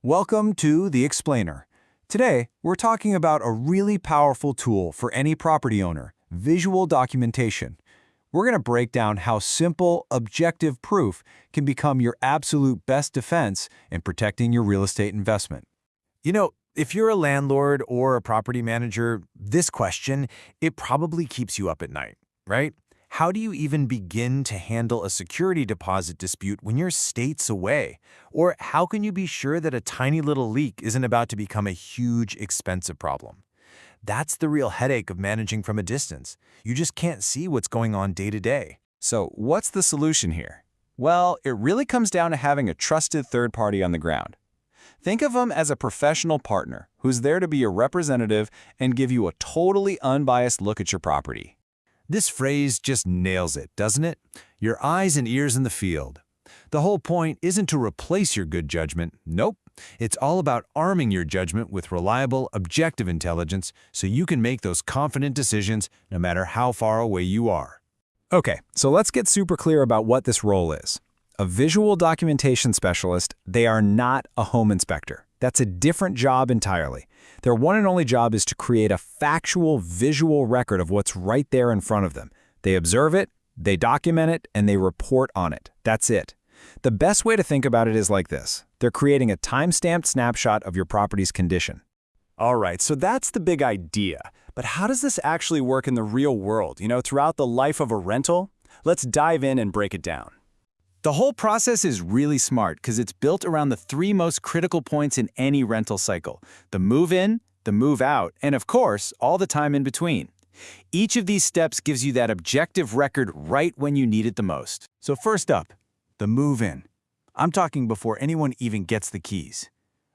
Welcome to The Explainer. Today, we're talking about a really powerful tool for any property owner, visual documentation. We're going to break down how simple, objective proof can become your absolute best defense in protecting your real estate investment. If you're a landlord or a property manager, this question, it probably keeps you up at night, right? How do you even begin to handle a security deposit dispute when you're states away? Or how can you be sure that a tiny little leak isn't about to become a huge, expensive problem? That's the real headache of managing from a distance. You just can't see what's going on day to day. So what's the solution here? Well, it really comes down to having a trusted third party on the ground. Think of them as a professional partner who's there to be your representative and give you a totally unbiased look at your property. This phrase just nails it, doesn't it? Your eyes and ears in the field. The whole point isn't to replace your good judgment. Nope. It's all about arming your judgment with reliable, objective intelligence so you can make those confident decisions no matter how far away you are. Okay, so let's get super clear about what this role is. A visual documentation specialist, they are not a home inspector. That's a different job entirely. Their one and only job is to create a factual visual record of what's right there in front of them. They observe it, they document it, and they report on it. That's it. The best way to think about it is like this. They're creating a time-stamped snapshot of your property's condition. All right, so that's the big idea. But how does this actually work in the real world, throughout the life of a rental? Let's dive in and break it down. The whole process is really smart because it's built around the three most critical points in any rental cycle: the move-in, the move-out, and of course, all the time in between. Each of these steps gives you that objective record right when you need it the most. So first up, the move-in. I'm talking before anyone even gets the keys.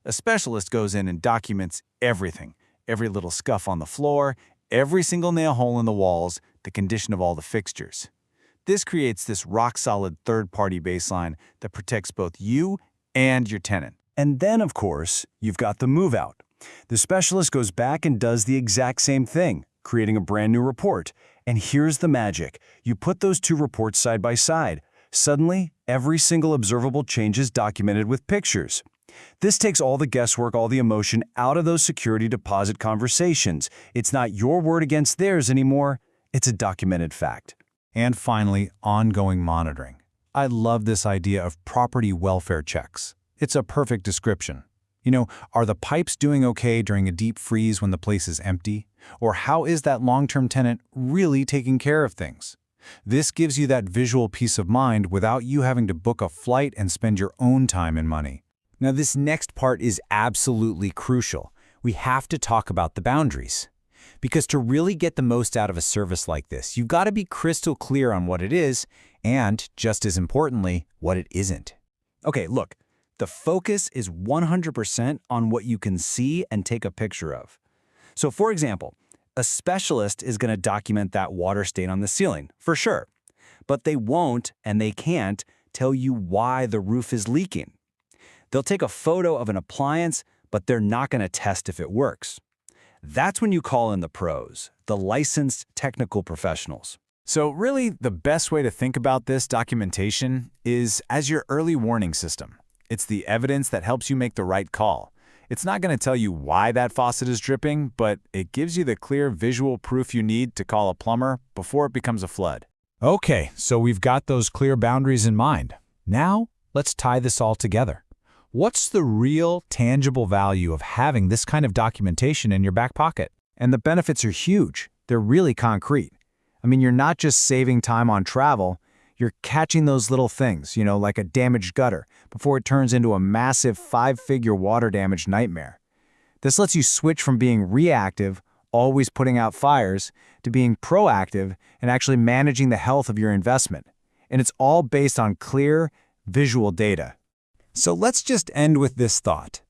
A specialist goes in and documents everything, every little scuff on the floor, every single nail hole in the walls, the condition of all the fixtures. This creates this rock-solid third-party baseline that protects both you and your tenant. And then, of course, you've got the move-out. The specialist goes back and does the exact same thing, creating a brand new report. And here's the magic. You put those two reports side by side. Suddenly, every single observable change is documented with pictures. This takes all the guesswork, all the emotion out of those security deposit conversations. It's not your word against theirs anymore. It's a documented fact. And finally, ongoing monitoring. I love this idea of property welfare checks. It's a perfect description. Are the pipes doing okay during a deep freeze when the place is empty? Or how is that long-term tenant really taking care of things? This gives you that visual peace of mind without you having to book a flight and spend your own time and money. Now, this next part is absolutely crucial. We have to talk about the boundaries. Because to really get the most out of a service like this, you've got to be crystal clear on what it is and, just as importantly, what it isn't. Okay, look, the focus is 100% on what you can see and take a picture of. So, for example, a specialist is going to document that water stain on the ceiling, for sure. But they won't and they can't tell you why the roof is leaking. They'll take a photo of an appliance, but they're not going to test if it works. That's when you call in the pros, the licensed technical professionals. So really, the best way to think about this documentation is as your early warning system. It's the evidence that helps you make the right call. It's not going to tell you why that faucet is dripping, but it gives you the clear visual proof you need to call a plumber before it becomes a flood. Okay, so we've got those clear boundaries in mind. Now, let's tie this all together. What's the real, tangible value of having this kind of documentation in your back pocket? And the benefits are huge. They're really concrete. You're not just saving time on travel, you're catching those little things, like a damaged gutter, before it turns into a massive 5-figure water damage nightmare. This lets you switch from being reactive, always putting out fires, to being proactive and actually managing the health of your investment. And it's all based on clear, visual data. So let's just end with this thought.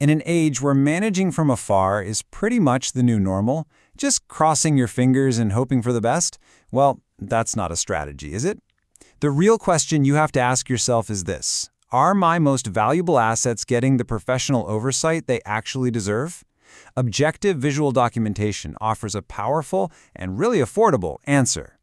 In an age where managing from afar is pretty much the new normal, just crossing your fingers and hoping for the best, well, that's not a strategy, is it? The real question you have to ask yourself is this: are my most valuable assets getting the professional oversight they actually deserve? Objective visual documentation offers a powerful and really affordable answer.